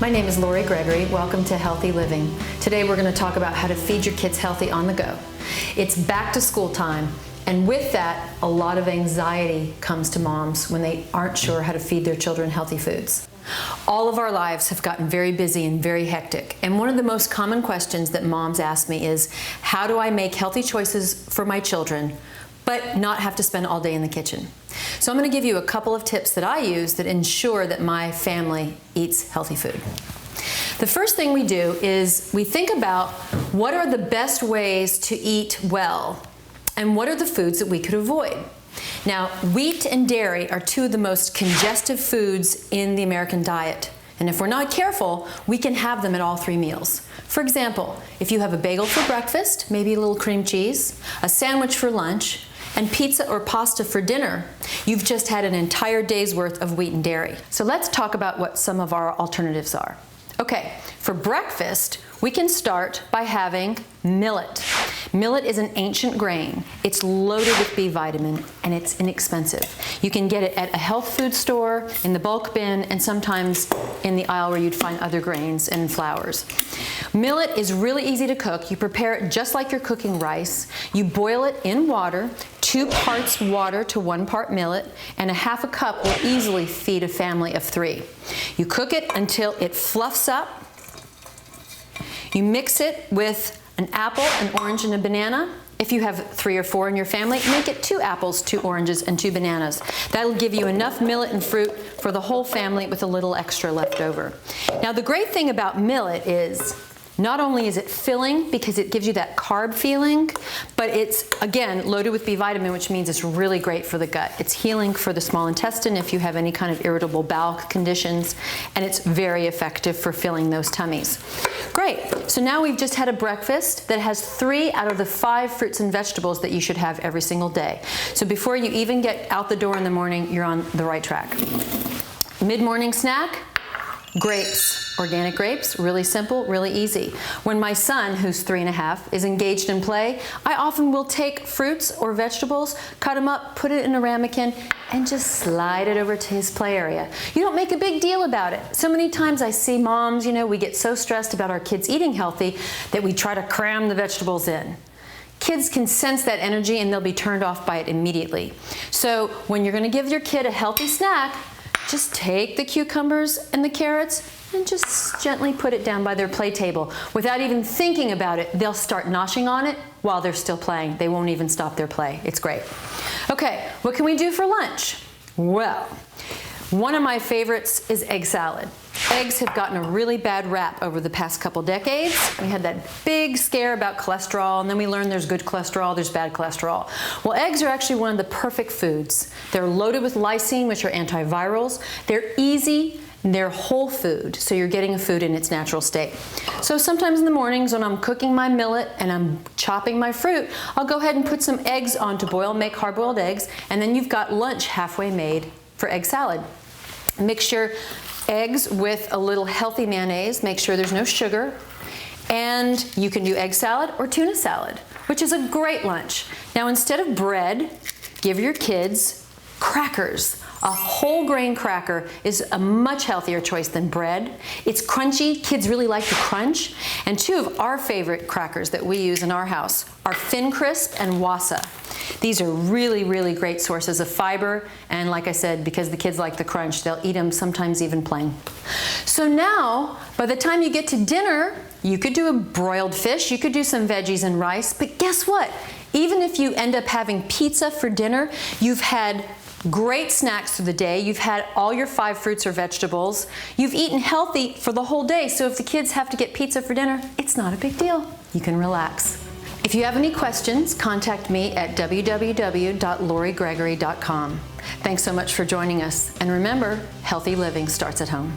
My name is Lori Gregory. Welcome to Healthy Living. Today we're going to talk about how to feed your kids healthy on the go. It's back to school time, and with that, a lot of anxiety comes to moms when they aren't sure how to feed their children healthy foods. All of our lives have gotten very busy and very hectic, and one of the most common questions that moms ask me is, how do I make healthy choices for my children but not have to spend all day in the kitchen? So I'm going to give you a couple of tips that I use that ensure that my family eats healthy food. The first thing we do is we think about what are the best ways to eat well and what are the foods that we could avoid. Now, wheat and dairy are two of the most congestive foods in the American diet. And if we're not careful, we can have them at all three meals. For example, if you have a bagel for breakfast, maybe a little cream cheese, a sandwich for lunch, and pizza or pasta for dinner, you've just had an entire day's worth of wheat and dairy. So let's talk about what some of our alternatives are. Okay, for breakfast, we can start by having millet. Millet is an ancient grain. It's loaded with B vitamin and it's inexpensive. You can get it at a health food store, in the bulk bin, and sometimes in the aisle where you'd find other grains and flours. Millet is really easy to cook. You prepare it just like you're cooking rice. You boil it in water, 2 parts water to 1 part millet, and a half a cup will easily feed a family of 3. You cook it until it fluffs up. You mix it with an apple, an orange, and a banana. If you have 3 or 4 in your family, make it 2 apples, 2 oranges, and 2 bananas. That'll give you enough millet and fruit for the whole family with a little extra left over. Now, the great thing about millet is not only is it filling because it gives you that carb feeling, but it's, again, loaded with B vitamin, which means it's really great for the gut. It's healing for the small intestine if you have any kind of irritable bowel conditions, and it's very effective for filling those tummies. Great. So now we've just had a breakfast that has 3 out of the 5 fruits and vegetables that you should have every single day. So before you even get out the door in the morning, you're on the right track. Mid-morning snack, grapes. Organic grapes, really simple, really easy. When my son, who's 3.5, is engaged in play, I often will take fruits or vegetables, cut them up, put it in a ramekin, and just slide it over to his play area. You don't make a big deal about it. So many times I see moms, we get so stressed about our kids eating healthy that we try to cram the vegetables in. Kids can sense that energy and they'll be turned off by it immediately. So when you're going to give your kid a healthy snack, just take the cucumbers and the carrots and just gently put it down by their play table. Without even thinking about it, they'll start noshing on it while they're still playing. They won't even stop their play. It's great. Okay, what can we do for lunch? Well, one of my favorites is egg salad. Eggs have gotten a really bad rap over the past couple decades. We had that big scare about cholesterol, and then we learned there's good cholesterol, there's bad cholesterol. Well, eggs are actually one of the perfect foods. They're loaded with lysine, which are antivirals. They're easy, and they're whole food, so you're getting a food in its natural state. So sometimes in the mornings when I'm cooking my millet and I'm chopping my fruit, I'll go ahead and put some eggs on to boil, make hard-boiled eggs, and then you've got lunch halfway made for egg salad. Mix your eggs with a little healthy mayonnaise. Make sure there's no sugar. And you can do egg salad or tuna salad, which is a great lunch. Now, instead of bread, give your kids crackers. A whole grain cracker is a much healthier choice than bread. It's crunchy. Kids really like to crunch. And 2 of our favorite crackers that we use in our house are Thin Crisp and Wassa. These are really, really great sources of fiber. And like I said, because the kids like the crunch, they'll eat them sometimes even plain. So now, by the time you get to dinner, you could do a broiled fish. You could do some veggies and rice. But guess what? Even if you end up having pizza for dinner, you've had great snacks through the day. You've had all your 5 fruits or vegetables. You've eaten healthy for the whole day. So if the kids have to get pizza for dinner, it's not a big deal. You can relax. If you have any questions, contact me at www.lorigregory.com. Thanks so much for joining us. And remember, healthy living starts at home.